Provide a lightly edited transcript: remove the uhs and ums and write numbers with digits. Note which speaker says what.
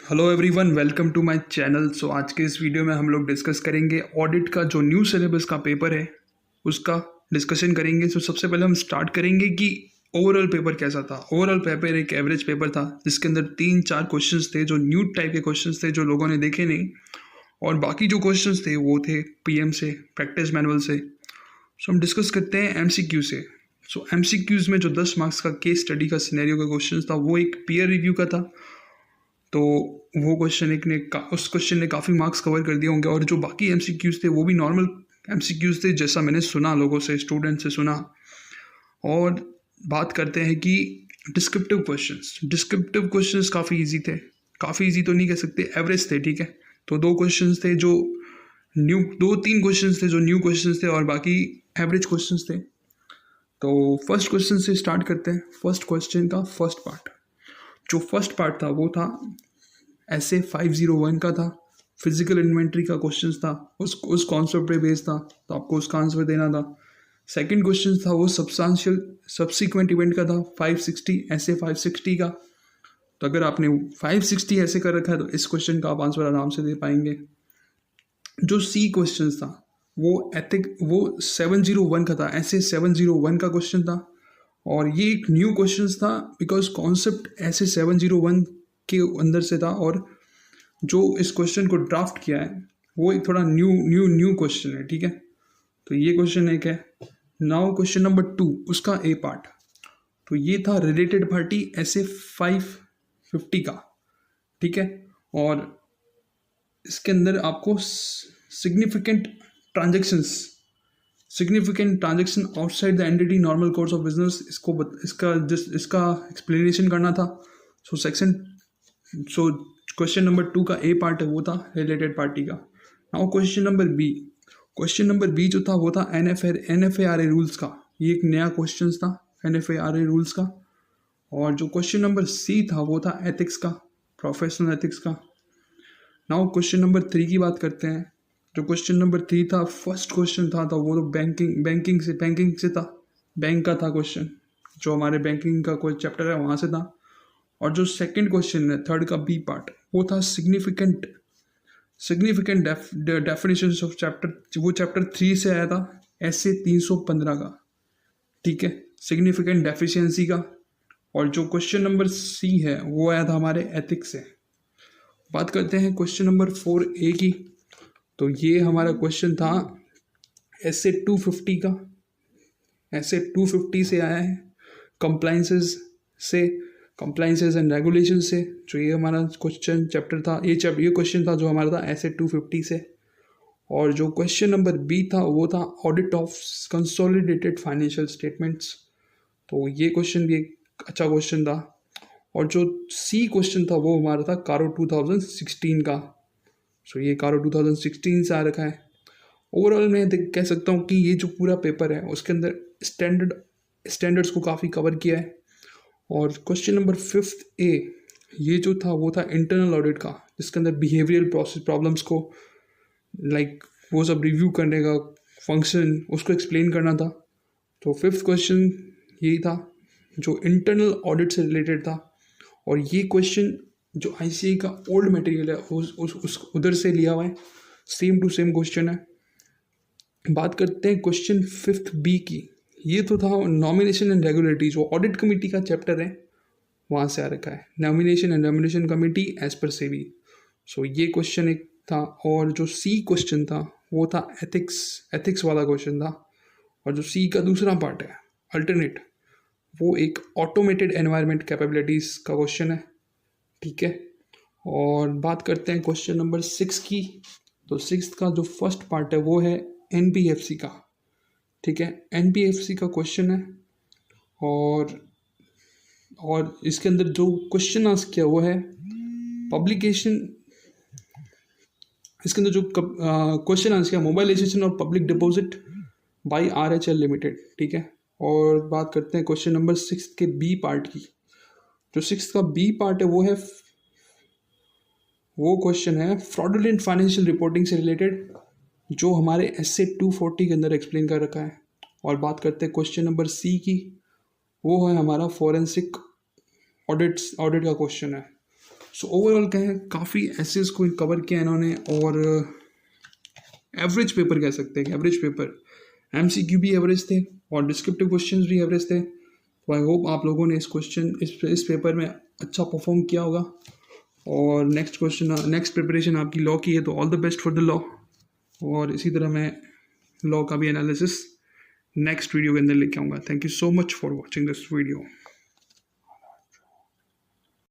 Speaker 1: Hello everyone, welcome to my channel. So आज के इस वीडियो में हम लोग डिस्कस करेंगे ऑडिट का जो न्यू सिलेबस का पेपर है उसका डिस्कशन करेंगे। सो सबसे पहले हम स्टार्ट करेंगे कि ओवरऑल पेपर कैसा था। ओवरऑल पेपर एक एवरेज पेपर था जिसके अंदर 3-4 क्वेश्चंस थे जो न्यू टाइप के क्वेश्चंस थे जो लोगों ने देखे नहीं, और बाकी जो क्वेश्चंस थे वो थे पीएम से, प्रैक्टिस मैनुअल से। सो हम डिस्कस करते हैं एमसीक्यू से। सो एमसीक्यूज़ में जो 10 मार्क्स का केस स्टडी का सिनेरियो का क्वेश्चन था वो एक पीयर रिव्यू का था। तो वो क्वेश्चन उस क्वेश्चन ने काफ़ी मार्क्स कवर कर दिए होंगे, और जो बाकी एमसीक्यूज़ थे वो भी नॉर्मल एमसीक्यूज़ थे जैसा मैंने सुना लोगों से, स्टूडेंट से सुना। और बात करते हैं कि डिस्क्रिप्टिव क्वेश्चंस काफ़ी इजी थे। काफ़ी इजी तो नहीं कह सकते, एवरेज थे, ठीक है। तो दो तीन क्वेश्चंस थे जो न्यू क्वेश्चंस थे और बाकी एवरेज क्वेश्चंस थे। तो फर्स्ट क्वेश्चन से स्टार्ट करते हैं। फर्स्ट क्वेश्चन का फर्स्ट पार्ट, जो फर्स्ट पार्ट था वो था ऐसे 501 का था। फिजिकल इन्वेंट्री का क्वेश्चन था, उस कॉन्सेप्ट पे बेस्ड था, तो आपको उसका आंसर देना था। सेकंड क्वेश्चन था वो सब्सटेंशियल सब्सिक्वेंट इवेंट का था, 560 ऐसे 560 का। तो अगर आपने 560 ऐसे कर रखा है तो इस क्वेश्चन का आप आंसर आराम से दे पाएंगे। जो सी क्वेश्चन था वो 701 का था, ऐसे 701 का क्वेश्चन था। और ये एक न्यू क्वेश्चन था बिकॉज कॉन्सेप्ट ऐसे 701 के अंदर से था, और जो इस क्वेश्चन को ड्राफ्ट किया है वो एक थोड़ा न्यू क्वेश्चन है, ठीक है। तो ये क्वेश्चन एक है। नाउ क्वेश्चन नंबर 2, उसका ए पार्ट, तो ये था रिलेटेड पार्टी ऐसे 550 का, ठीक है। और इसके अंदर आपको significant transaction outside the entity normal course of business इसका एक्सप्लेनेशन करना था। सो क्वेश्चन नंबर 2 का ए पार्ट है वो था रिलेटेड पार्टी का। नाउ क्वेश्चन नंबर बी जो था वो था NFARA रूल्स का। ये एक नया क्वेश्चन था NFARA रूल्स का। और जो क्वेश्चन नंबर सी था वो था एथिक्स का, प्रोफेशनल एथिक्स का। नाउ क्वेश्चन नंबर 3 की बात करते हैं। जो क्वेश्चन नंबर 3 था, फर्स्ट क्वेश्चन था वो तो बैंकिंग से था, बैंक का था क्वेश्चन, जो हमारे बैंकिंग का कोई चैप्टर है वहाँ से था। और जो सेकंड क्वेश्चन है थर्ड का बी पार्ट, वो था सिग्निफिकेंट डेफिनेशंस ऑफ चैप्टर, वो चैप्टर 3 से आया था, ऐसे 315 का, ठीक है, सिग्निफिकेंट डेफिशिएंसी का। और जो क्वेश्चन नंबर सी है वो आया था हमारे एथिक्स से। बात करते हैं क्वेश्चन नंबर 4A की। तो ये हमारा क्वेश्चन था ऐसे 250 का, ऐसे 250 से आया है, कंप्लाइंसेस एंड रेगुलेशन से। जो ये हमारा क्वेश्चन चैप्टर था, ये क्वेश्चन था जो हमारा था ऐसे 250 से। और जो क्वेश्चन नंबर बी था वो था audit of consolidated financial statements. तो ये क्वेश्चन भी एक अच्छा क्वेश्चन था। और जो सी क्वेश्चन था वो हमारा था कारो 2016 का। सो ये कारो 2016 से आ रखा है। ओवरऑल मैं कह सकता हूँ कि ये जो पूरा पेपर है उसके अंदर स्टैंडर्ड्स को काफ़ी कवर किया है। और क्वेश्चन नंबर 5A ये जो था वो था इंटरनल ऑडिट का, जिसके अंदर बिहेवियरल प्रोसेस प्रॉब्लम्स को वो सब रिव्यू करने का फंक्शन, उसको एक्सप्लेन करना था। तो 5th क्वेश्चन यही था जो इंटरनल ऑडिट से रिलेटेड था। और ये क्वेश्चन जो ICAI का ओल्ड मटेरियल है उस उधर से लिया हुआ है, सेम टू सेम क्वेश्चन है। बात करते हैं क्वेश्चन 5B की। ये तो था नॉमिनेशन एंड रेगुलेटरी, जो ऑडिट कमेटी का चैप्टर है वहाँ से आ रखा है, nomination and remuneration committee as पर सेबी। सो ये क्वेश्चन एक था। और जो सी क्वेश्चन था वो था एथिक्स वाला क्वेश्चन था। और जो सी का दूसरा पार्ट है अल्टरनेट, वो एक ऑटोमेटेड एनवायरनमेंट कैपेबिलिटीज़ का क्वेश्चन है, ठीक है। और बात करते हैं क्वेश्चन नंबर 6 की। तो 6th का जो फर्स्ट पार्ट है वो है NBFC का, ठीक है। NBFC का क्वेश्चन है। और इसके अंदर जो क्वेश्चन आस्क किया वो है पब्लिकेशन। इसके अंदर जो क्वेश्चन आंसर किया, मोबाइलाइजेशन और public deposit by RHL limited, ठीक है। और बात करते हैं क्वेश्चन नंबर 6 के बी पार्ट की। जो 6 का बी पार्ट है वो क्वेश्चन है फ्रॉडुलेंट फाइनेंशियल रिपोर्टिंग से रिलेटेड, जो हमारे essay 240 के अंदर एक्सप्लेन कर रखा है। और बात करते हैं क्वेश्चन नंबर सी की, वो है हमारा फॉरेंसिक ऑडिट का क्वेश्चन है। सो ओवरऑल कहें काफ़ी एसेस को कवर किया इन्होंने, और एवरेज पेपर कह सकते हैं, एवरेज पेपर, एमसीक्यू भी एवरेज थे और डिस्क्रिप्टिव क्वेश्चंस भी एवरेज थे। तो आई होप आप लोगों ने इस पेपर में अच्छा परफॉर्म किया होगा। और नेक्स्ट प्रिपरेशन आपकी लॉ की है, तो all the best for the law. और इसी तरह मैं लॉ का भी एनालिसिस नेक्स्ट वीडियो के अंदर लेके आऊँगा। Thank you so much for watching this video.